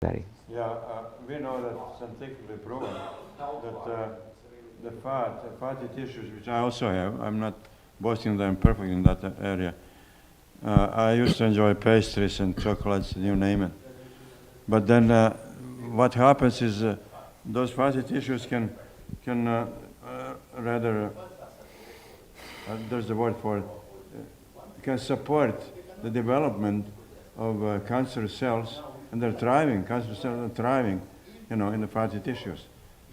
Very. Yeah, we know that scientifically proven that the fatty tissues, which I also have, I'm not boasting that I'm perfect in that area. I used to enjoy pastries and chocolates, you name it. But then what happens is those fatty tissues can rather, there's the word for it, can support the development of cancer cells, and they're thriving, cancer cells are thriving, in the fatty tissues.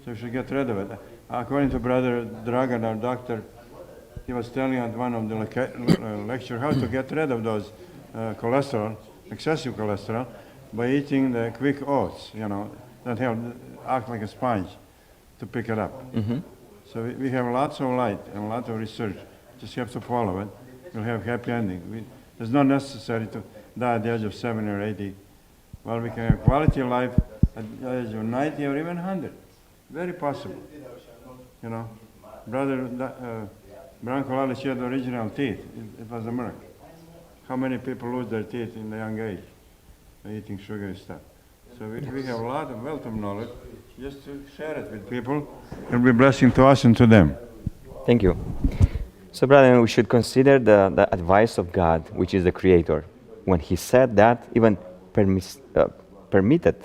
So you should get rid of it. According to Brother Dragan, our doctor, he was telling at one of the lecture how to get rid of those cholesterol, excessive cholesterol, by eating the quick oats, that act like a sponge to pick it up. Mm-hmm. So we have lots of light and a lot of research. Just have to follow it. You'll have happy ending. It's not necessary to die at the age of 70 or 80. Well, we can have quality of life at the age of 90 or even 100. Very possible. Brother Branko Lalic had the original teeth. It was a miracle. How many people lose their teeth in a young age by eating sugary stuff? So we have a lot of wealth of knowledge. Just to share it with people, it'll be a blessing to us and to them. Thank you. So, brother, we should consider the advice of God, which is the Creator, when He said that, even permitted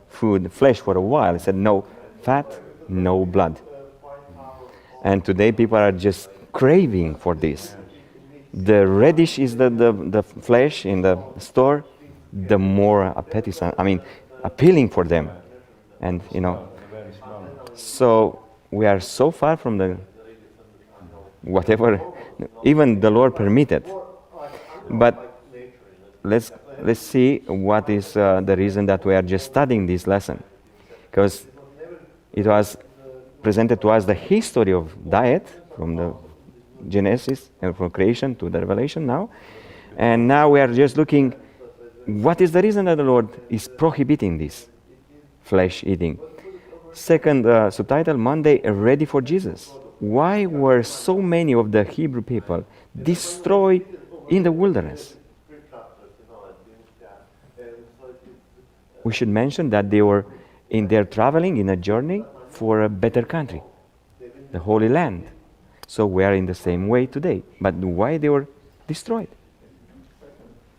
food, flesh for a while. He said, no fat, no blood. And today people are just craving for this. The reddish is the flesh in the store, the more appealing for them. And, so we are so far from the whatever even the Lord permitted. But let's see what is the reason that we are just studying this lesson. Because it was presented to us the history of diet from the Genesis and from creation to the Revelation now. And now we are just looking what is the reason that the Lord is prohibiting this flesh eating. Second subtitle, Monday, ready for Jesus. Why were so many of the Hebrew people destroyed in the wilderness? We should mention that they were in their traveling in a journey for a better country, the Holy Land. So we are in the same way today. But why they were destroyed?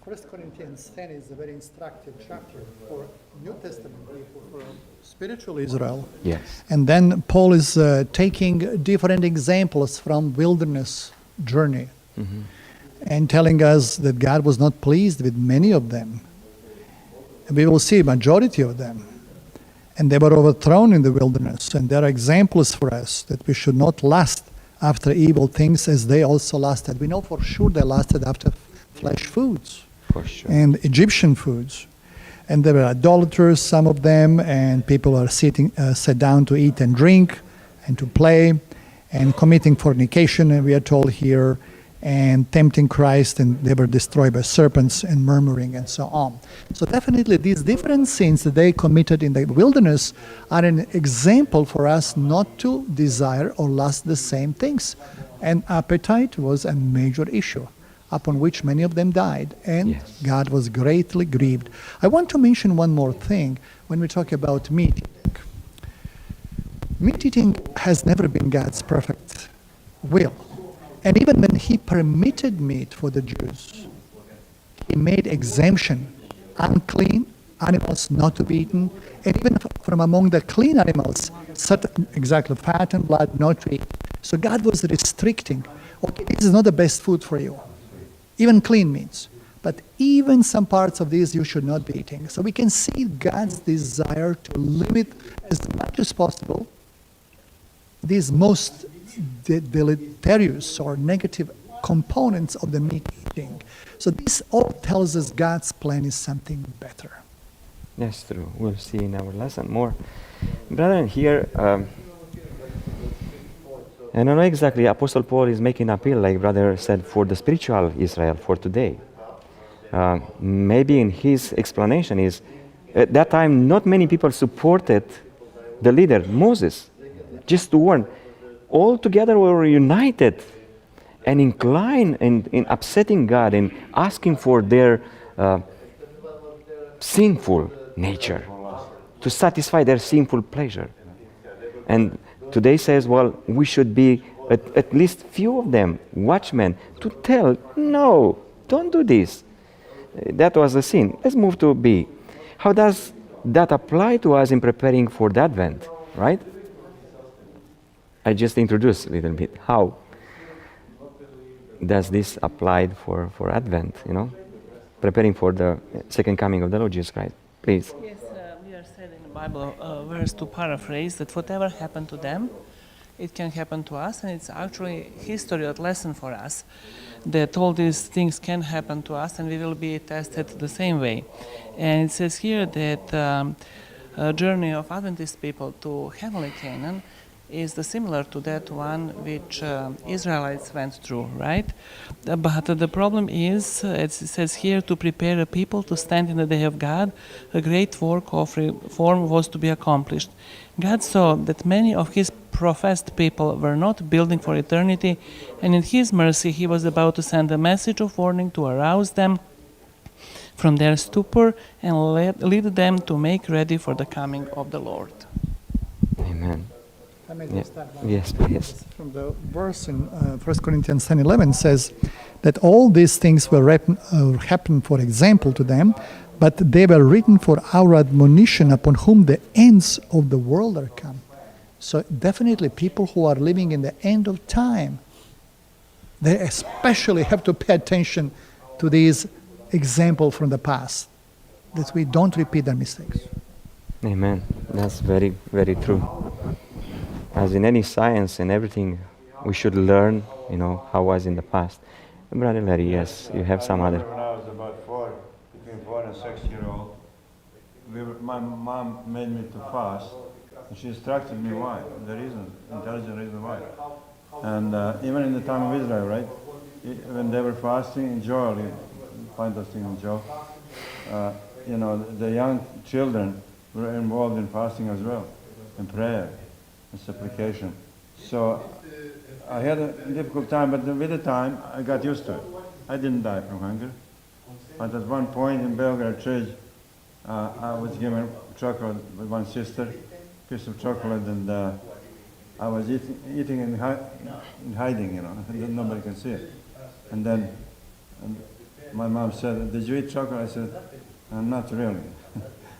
1 Corinthians 10 is a very instructive chapter for New Testament people, for spiritual Israel. Yes. And then Paul is taking different examples from wilderness journey and telling us that God was not pleased with many of them. And we will see a majority of them. And they were overthrown in the wilderness. And there are examples for us that we should not lust after evil things as they also lusted. We know for sure they lusted after flesh foods. For sure. And Egyptian foods. And there were idolaters, some of them, and people are sat down to eat and drink and to play and committing fornication, and we are told here, and tempting Christ, and they were destroyed by serpents and murmuring and so on. So definitely these different sins that they committed in the wilderness are an example for us not to desire or lust the same things. And appetite was a major issue, upon which many of them died, and yes. God was greatly grieved. I want to mention one more thing when we talk about meat eating. Meat eating has never been God's perfect will. And even when He permitted meat for the Jews, He made exemption, unclean animals not to be eaten, and even from among the clean animals, certain, exactly, fat and blood not to eat. So God was restricting, okay, this is not the best food for you. Even clean meats. But even some parts of these you should not be eating. So we can see God's desire to limit as much as possible these most deleterious or negative components of the meat eating. So this all tells us God's plan is something better. That's true. We'll see in our lesson more. Brethren, here, I don't know exactly, Apostle Paul is making an appeal, like brother said, for the spiritual Israel for today. Maybe in his explanation is, at that time, not many people supported the leader, Moses, just to warn. All together were united and inclined in upsetting God and asking for their sinful nature. to satisfy their sinful pleasure. And today says, well, we should be at least few of them, watchmen, to tell, no, don't do this. That was the sin. Let's move to B. How does that apply to us in preparing for the Advent, right? I just introduced a little bit. How does this apply for Advent, preparing for the second coming of the Lord Jesus Christ? Please. Yes, we are said in the Bible verse to paraphrase that whatever happened to them, it can happen to us, and it's actually history or lesson for us that all these things can happen to us and we will be tested the same way. And it says here that a journey of Adventist people to heavenly Canaan is similar to that one which Israelites went through, right? But the problem is, it says here, to prepare a people to stand in the day of God, a great work of reform was to be accomplished. God saw that many of his professed people were not building for eternity, and in his mercy he was about to send a message of warning to arouse them from their stupor and lead them to make ready for the coming of the Lord. Amen. I may just add one. Yes, please. From the verse in 1 Corinthians 10:11 says that all these things will happen for example to them, but they were written for our admonition, upon whom the ends of the world are come. So definitely people who are living in the end of time, they especially have to pay attention to these examples from the past, that we don't repeat their mistakes. Amen. That's very, very true. As in any science and everything, we should learn, how was in the past. Brother Larry, yes, you have some other. When I was about between 4 and 6 years old, my mom made me to fast, and she instructed me why, intelligent reason why. And even in the time of Israel, right, when they were fasting in Joel, you find those things in Joel, the young children were involved in fasting as well, in prayer and supplication. So I had a difficult time, but with the time I got used to it. I didn't die from hunger. But at one point in Belgrade Church, I was given chocolate with one sister, piece of chocolate, and I was eating in hiding, nobody can see it. And then my mom said, "Did you eat chocolate?" I said, "Not really."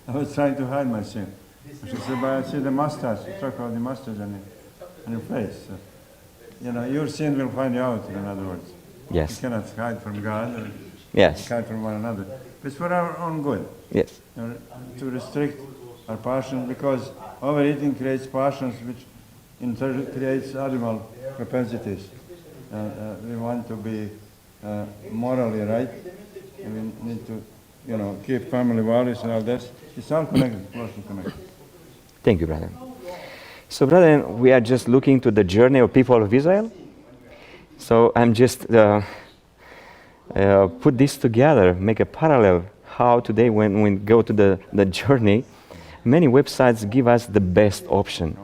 I was trying to hide my sin. She said, "But I see the mustache, chocolate mustache on your face. Your sin will find you out, in other words. Yes. You cannot hide from God or Yes. hide from one another. It's for our own good, Yes. to restrict our passion, because overeating creates passions which in turn creates animal propensities. We want to be morally right. We need to, keep family values and all this. It's all connected, closely connected. Thank you, brother. So, brother, we are just looking to the journey of people of Israel. So I'm just put this together, make a parallel. How today, when we go to the journey, many websites give us the best option,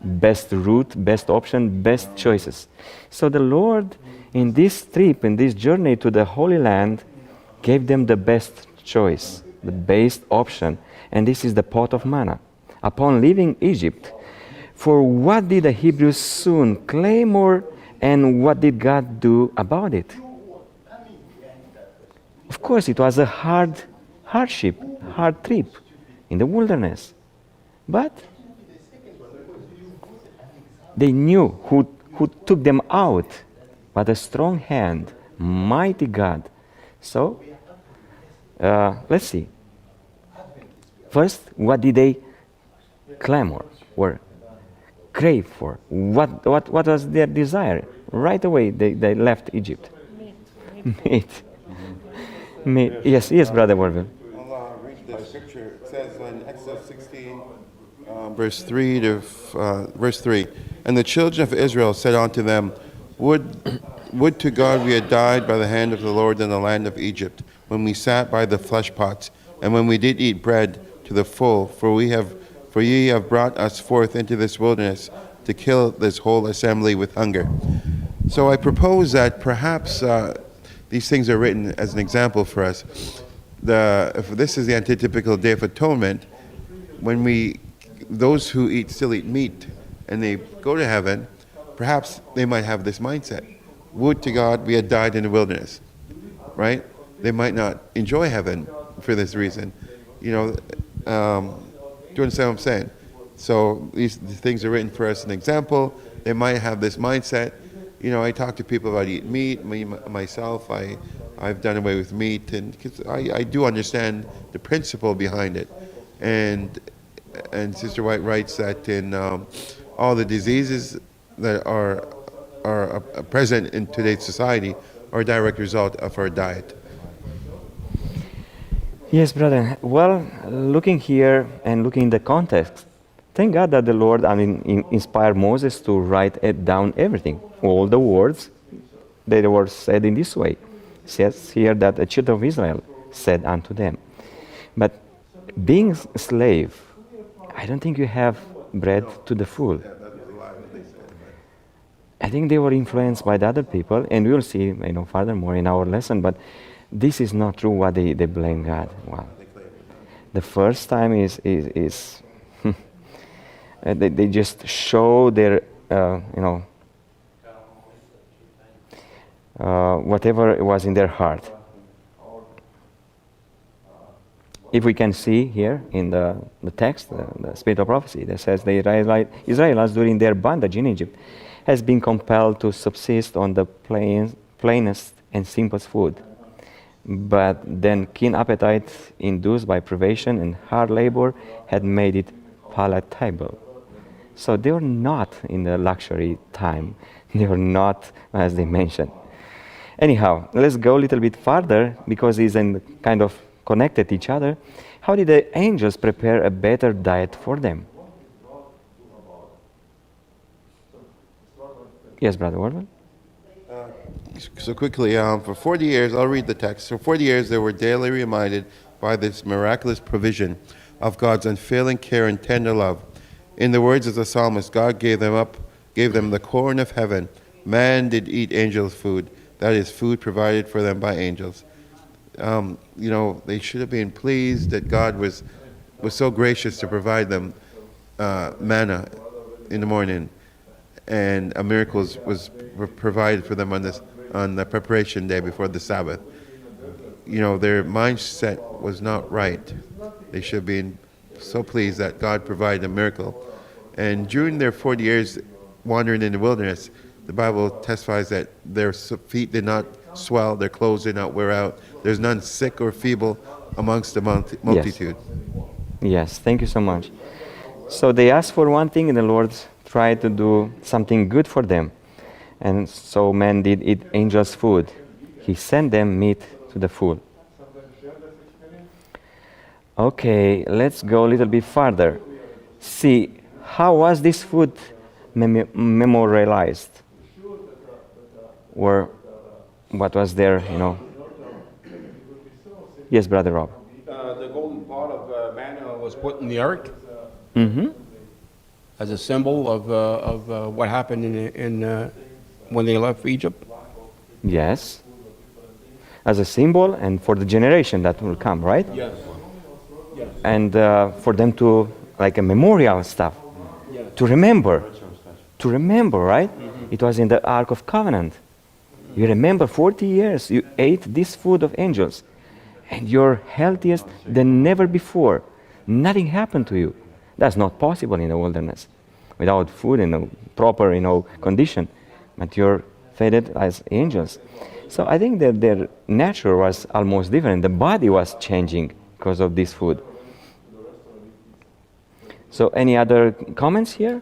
best route, best option, best choices. So the Lord, in this trip, in this journey to the Holy Land, gave them the best choice, the best option, and this is the pot of manna. Upon leaving Egypt, for what did the Hebrews soon clamor, and what did God do about it? Of course, it was a hardship, hard trip in the wilderness. But they knew who took them out, but a strong hand, mighty God. So, let's see. First, what did they clamor or crave for? What was their desire? Right away, they left Egypt. Meat. Meat. Yes, Brother Warville. Allah, read the scripture. It says in Exodus 16, verse 3 to verse 3, and the children of Israel said unto them, Would to God we had died by the hand of the Lord in the land of Egypt, when we sat by the flesh pots, and when we did eat bread to the full, for ye have brought us forth into this wilderness to kill this whole assembly with hunger. So I propose that perhaps these things are written as an example for us. If this is the antitypical Day of Atonement, those who still eat meat and they go to heaven, perhaps they might have this mindset. Would to God we had died in the wilderness, right? They might not enjoy heaven for this reason. You know, do you understand what I'm saying? So these things are written for us an example. They might have this mindset. You know, I talk to people about eating meat. Myself, I've done away with meat, and cause I do understand the principle behind it. And Sister White writes that in all the diseases that are present in today's society are a direct result of our diet. Yes, brother. Well, looking here and looking in the context, thank God that the Lord, inspired Moses to write it down everything, all the words that were said in this way. It says here that the children of Israel said unto them. But being a slave, I don't think you have bread to the full. I think they were influenced by the other people, and we will see, furthermore in our lesson. But this is not true. What they blame God. Well, the first time is they just show their whatever was in their heart. If we can see here in the text, the spirit of prophecy, that says the Israelites during their bondage in Egypt has been compelled to subsist on the plainest and simplest food. But then keen appetite induced by privation and hard labor had made it palatable. So they were not in the luxury time. They were not, as they mentioned. Anyhow, let's go a little bit further, because it's kind of connected each other. How did the angels prepare a better diet for them? Yes, Brother Warman? So quickly, for 40 years, I'll read the text. For 40 years, they were daily reminded by this miraculous provision of God's unfailing care and tender love. In the words of the psalmist, God gave them the corn of heaven. Man did eat angels' food. That is food provided for them by angels. They should have been pleased that God was so gracious to provide them manna in the morning, and a miracle was provided for them on the preparation day before the Sabbath. Their mindset was not right. They should have been so pleased that God provided a miracle. And during their 40 years wandering in the wilderness, the Bible testifies that their feet did not swell, their clothes did not wear out. There's none sick or feeble amongst the multitude. Yes, thank you so much. So they asked for one thing, and the Lord tried to do something good for them. And so man did eat angels' food. He sent them meat to the full. Okay, let's go a little bit further. See, how was this food memorialized? Or what was there, Yes, Brother Rob. The golden pot of manna was put in the ark Mm-hmm. as a symbol of what happened in when they left Egypt. Yes. As a symbol and for the generation that will come, right? Yes. And for them to, like a memorial stuff, to remember, right? Mm-hmm. It was in the Ark of Covenant. You remember 40 years you ate this food of angels, and you're healthiest than never before. Nothing happened to you. That's not possible in the wilderness, without food in a proper, condition. But you're fed as angels. So I think that their nature was almost different. The body was changing because of this food. So any other comments here?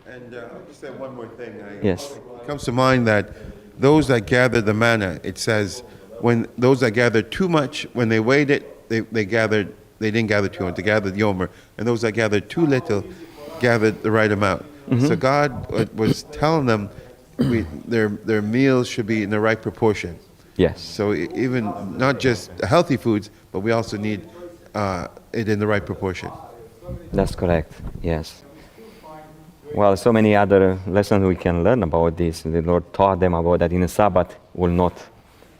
And I'll just say one more thing. Yes. It comes to mind that those that gathered the manna, it says, when those that gathered too much, when they weighed it, they didn't gather too much, they gathered the omer. And those that gathered too little, gathered the right amount. Mm-hmm. So God was telling them their meals should be in the right proportion. Yes. So even not just healthy foods, but we also need it in the right proportion. That's correct, yes. Well, so many other lessons we can learn about this. The Lord taught them about that in the Sabbath will not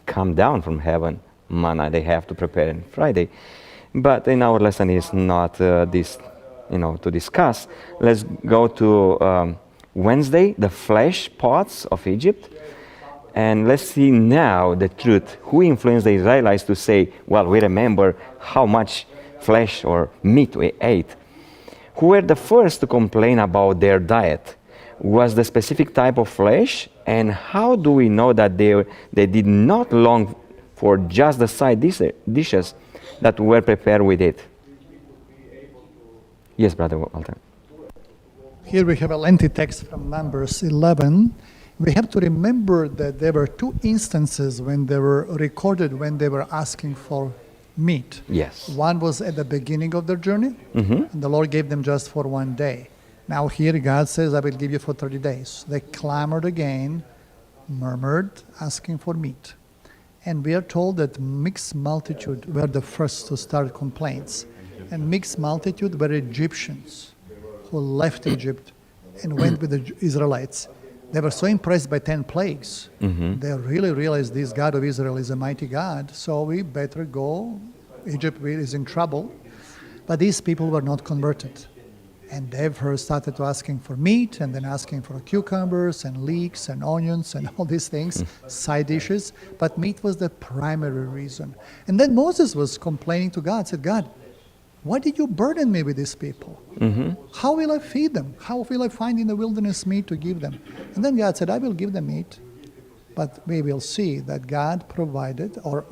come down from heaven. Manna they have to prepare on Friday. But in our lesson is not this to discuss. Let's go to Wednesday, the flesh pots of Egypt. And let's see now the truth. Who influenced the Israelites to say, well, we remember how much flesh or meat we ate? Who were the first to complain about their diet? Was the specific type of flesh? And how do we know that they did not long for just the side dishes that were prepared with it? Yes, Brother Walter. Here we have a lengthy text from Numbers 11. We have to remember that there were two instances when they were recorded when they were asking for meat. Yes. One was at the beginning of their journey, and the Lord gave them just for 1 day. Now here God says, I will give you for 30 days. They clamored again, murmured, asking for meat. And we are told that mixed multitude were the first to start complaints. And mixed multitude were Egyptians who left Egypt and went with the Israelites. They were so impressed by 10 plagues. They really realized this God of Israel is a mighty God, so we better go. Egypt is in trouble. But these people were not converted. And they first started asking for meat, and then asking for cucumbers and leeks and onions and all these things, side dishes. But meat was the primary reason. And then Moses was complaining to God, said, God, why did you burden me with these people? How will I feed them? How will I find in the wilderness meat to give them? And then God said, I will give them meat. But we will see that God provided or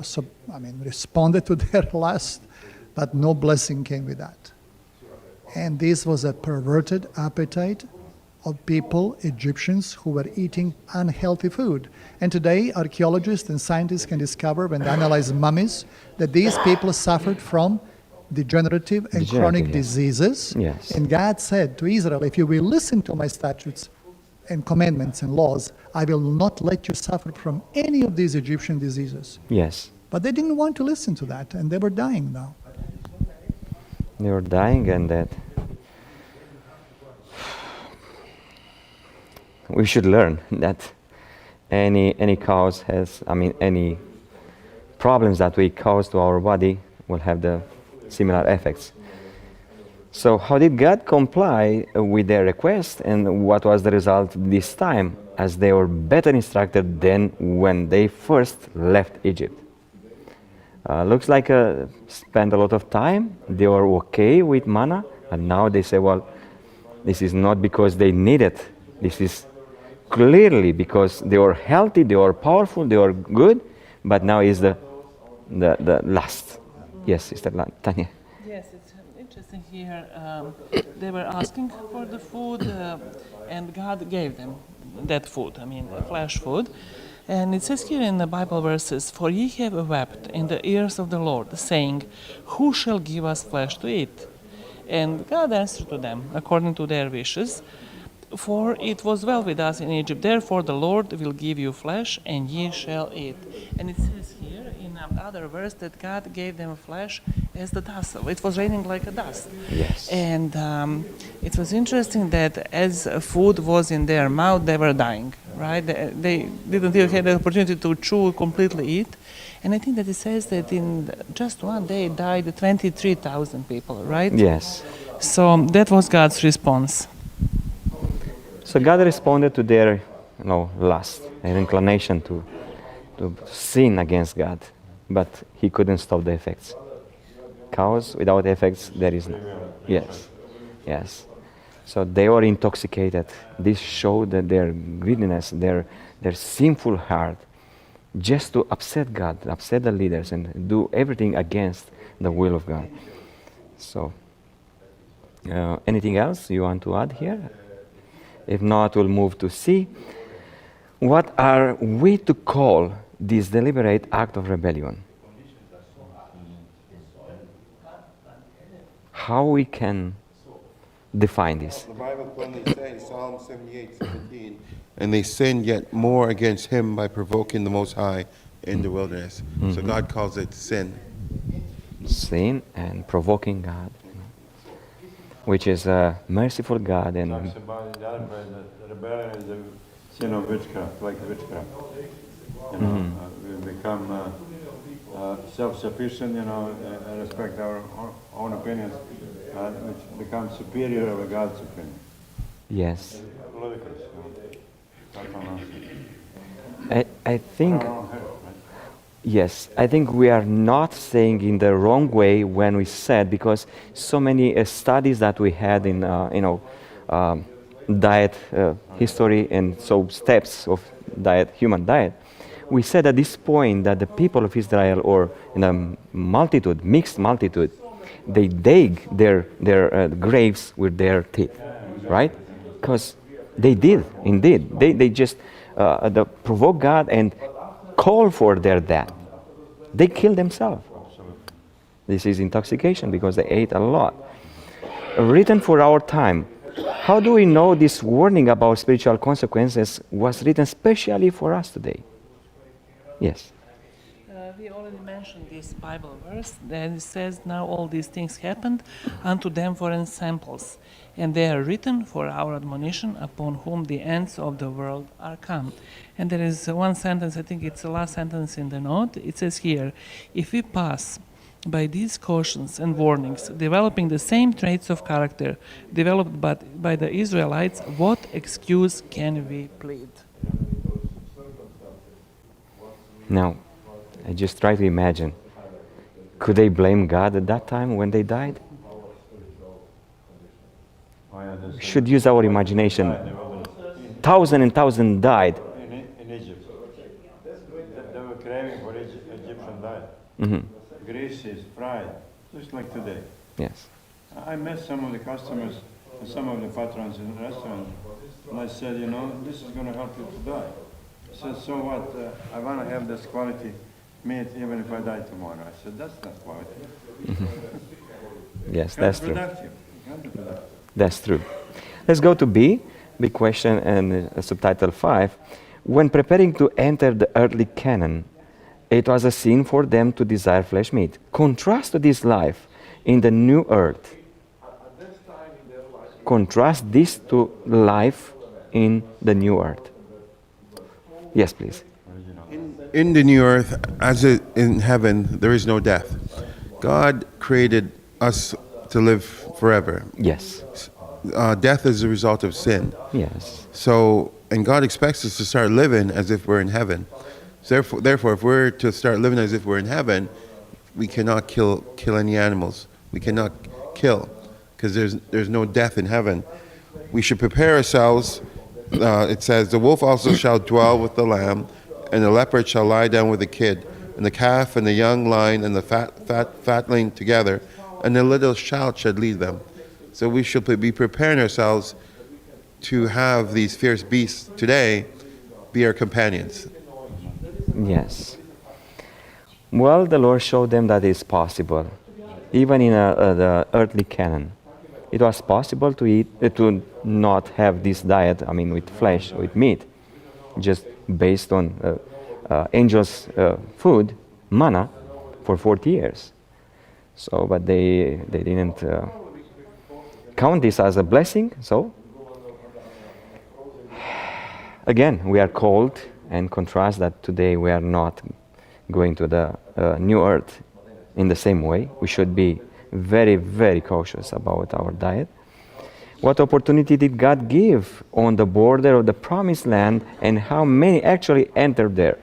responded to their lust, but no blessing came with that. And this was a perverted appetite of people, Egyptians, who were eating unhealthy food. And today, archaeologists and scientists can discover, when they analyze mummies, that these people suffered from degenerative and chronic diseases. Yes. And God said to Israel, if you will listen to my statutes and commandments and laws, I will not let you suffer from any of these Egyptian diseases. Yes. But they didn't want to listen to that, and they were dying now. They were dying, and that we should learn that any cause has, any problems that we cause to our body will have the similar effects. So how did God comply with their request, and what was the result this time, as they were better instructed than when they first left Egypt? Looks like spent a lot of time. They were okay with manna, and now they say, well, this is not because they need it. This is clearly because they were healthy, they were powerful, they were good, but now is the lust. Yes, Sister Tanya. Yes, it's interesting here. They were asking for the food, and God gave them that food, flesh food. And it says here in the Bible verses, for ye have wept in the ears of the Lord, saying, who shall give us flesh to eat? And God answered to them, according to their wishes, for it was well with us in Egypt, therefore the Lord will give you flesh, and ye shall eat. And it says here in another verse that God gave them flesh as the dust. It was raining like a dust. Yes. And it was interesting that as food was in their mouth, they were dying, right? They didn't even have the opportunity to chew, completely eat. And I think that it says that in just 1 day died 23,000 people, right? Yes. So that was God's response. So God responded to their lust, their inclination to sin against God, but he couldn't stop the effects. Cause without effects, there is no. Yes. So they were intoxicated. This showed that their greediness, their sinful heart, just to upset God, upset the leaders, and do everything against the will of God. So, anything else you want to add here? If not, we'll move to C. What are we to call this deliberate act of rebellion? How we can define this? The Bible plainly says, Psalm 78:17, and they sinned yet more against him by provoking the Most High in the wilderness. So God calls it sin. Sin and provoking God, which is a merciful God. And Talks about in the other verse that the rebellion is the sin of witchcraft, like witchcraft. We become self-sufficient, and respect our own opinions. which becomes superior of God's opinion. Yes. Lukic, I think, yes, I think we are not saying in the wrong way when we said, because so many studies that we had in, diet history and so steps of diet, human diet, we said at this point that the people of Israel, or in a multitude, mixed multitude, they dig their graves with their teeth, right? Because they did, indeed. They just provoke God and call for their death. They kill themselves. This is intoxication because they ate a lot. Written for our time. How do we know this warning about spiritual consequences was written specially for us today? Yes. We already mentioned this Bible verse that it says, "Now all these things happened unto them for examples, and they are written for our admonition, upon whom the ends of the world are come." And there is one sentence, I think it's the last sentence in the note. It says here, "If we pass by these cautions and warnings, developing the same traits of character developed by the Israelites, what excuse can we plead?" Now, I just try to imagine, could they blame God at that time when they died? Should use our imagination. Thousand and thousand died. in Egypt. They were craving for Egyptian diet. Mm-hmm. Grease is fried, just like today. Yes. I met some of the customers and some of the patrons in the restaurant, and I said, this is going to help you to die. I said, so what? I want to have this quality meat even if I die tomorrow. I said, that's not quality. Yes, that's true. Productive. Can't be productive. That's true. Let's go to B, big question, and subtitle 5. When preparing to enter the earthly canon, it was a sin for them to desire flesh meat. Contrast this life in the new earth. Contrast this to life in the new earth. Yes, please. In the new earth, as in heaven, there is no death. God created us to live forever. Yes. Death is a result of sin. Yes. So, and God expects us to start living as if we're in heaven. So therefore, if we're to start living as if we're in heaven, we cannot kill any animals. We cannot kill, because there's no death in heaven. We should prepare ourselves. It says, "The wolf also shall dwell with the lamb, and the leopard shall lie down with the kid, and the calf and the young lion and the fatling together, and the little child shall lead them." So we should be preparing ourselves to have these fierce beasts today be our companions. Yes. Well, the Lord showed them that it's possible, even in the earthly canon. It was possible to eat, to not have this diet. I mean, with flesh, with meat, just based on angels' food, manna, for 40 years. So, but they didn't count this as a blessing. So, again, we are called, and contrast that today we are not going to the new earth in the same way. We should be very, very cautious about our diet. What opportunity did God give on the border of the promised land, and how many actually entered there?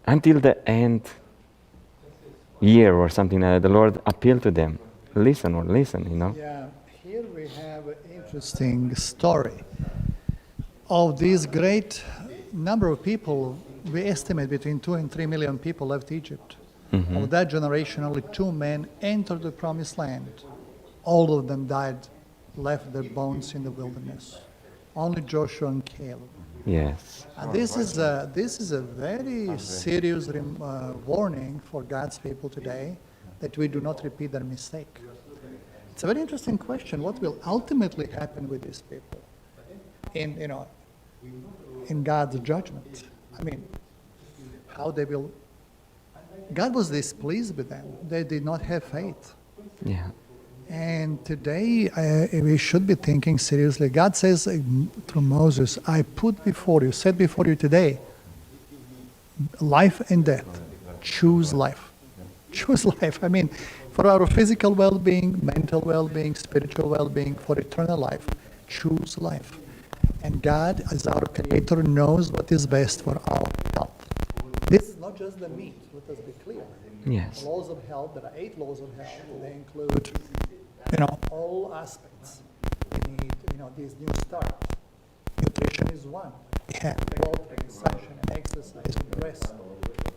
Until the end year or something like that, the Lord appealed to them. Listen, Yeah, here we have an interesting story of this great number of people. We estimate between 2 and 3 million people left Egypt. Mm-hmm. Of that generation, only 2 men entered the promised land. All of them died, left their bones in the wilderness. Only Joshua and Caleb. Yes. And this is a very serious warning for God's people today, that we do not repeat their mistake. It's a very interesting question. What will ultimately happen with these people in God's judgment? I mean, how they will. God was displeased with them. They did not have faith. Yeah. And today we should be thinking seriously. God says through Moses, "I set before you today, life and death. Choose life." Choose life. I mean, for our physical well-being, mental well-being, spiritual well-being, for eternal life, choose life. And God, as our Creator, knows what is best for our health. This is not just the meat, let us be clear. Yes. Laws of health, there are 8 laws of health. They include, all aspects. We need, these new starts. Nutrition is one. We have water and sunshine and exercise and rest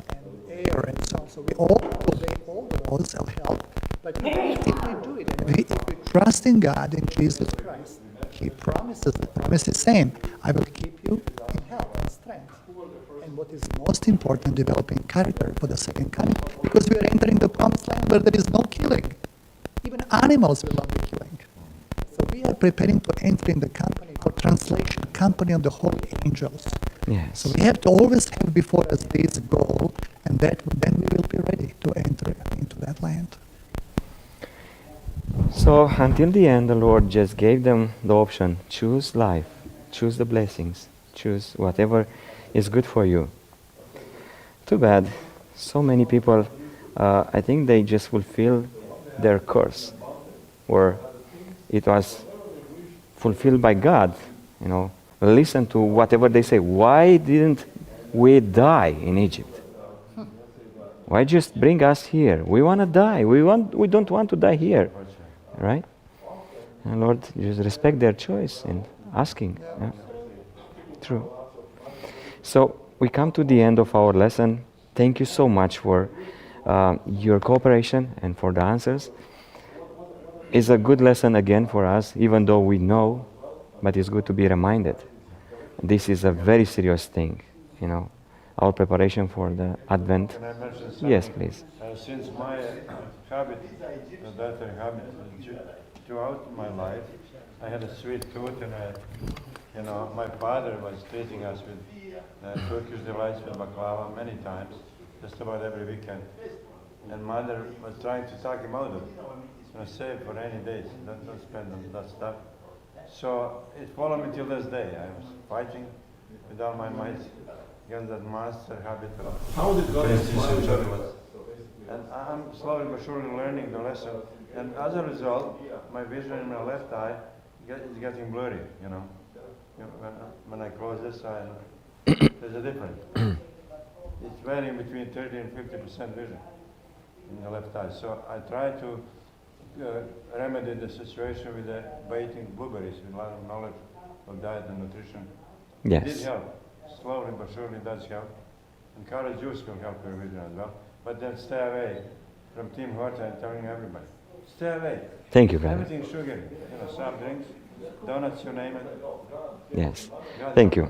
and air and so on. So we all obey all the laws of health. But if we do it, and if we trust in God, in Jesus Christ, He promises the same. I will keep you in health and strength. And what is most important, developing character for the second coming, because we are entering the promised land where there is no killing. Even animals will not be killing. So we are preparing to enter in the company, for translation, company of the holy angels. Yes. So we have to always have before us this goal, and then we will be ready to enter into that land. So until the end, the Lord just gave them the option: choose life, choose the blessings, choose whatever is good for you. Too bad. So many people, I think they just fulfill their curse, or it was fulfilled by God. Listen to whatever they say. Why didn't we die in Egypt? Why just bring us here? We want to die. We don't want to die here, right? And Lord, just respect their choice in asking. Yeah. True. So we come to the end of our lesson. Thank you so much for your cooperation and for the answers. It's a good lesson again for us, even though we know, but it's good to be reminded. This is a very serious thing, our preparation for the Advent. Can I mention something? Yes, please. Since my habit, the dietary habit, throughout my life, I had a sweet tooth, and my father was treating us with Turkish delights with baklava many times, just about every weekend. And mother was trying to talk him out of it. Save for rainy days, don't spend on that stuff. So it followed me till this day. I was fighting with all my might against that monster habit of How did God inspire you? and I'm slowly but surely learning the lesson. And as a result, my vision in my left eye is getting blurry, When I close this eye, there's a difference. It's varying between 30 and 50% vision in the left eye. So I try to remedy the situation with by eating blueberries with a lot of knowledge of diet and nutrition. Yes. It did help. Slowly but surely it does help. And carrot juice will help your vision as well. But then stay away from Tim Hortons. I'm telling everybody. Stay away. Thank you, brother. Everything sugary. Soft drinks, donuts, you name it. Yes. Thank you.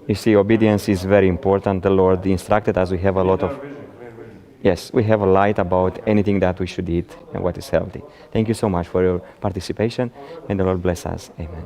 You see, obedience is very important. The Lord instructed us. We have a lot of... Clear vision. Yes, we have a light about anything that we should eat and what is healthy. Thank you so much for your participation. May the Lord bless us. Amen.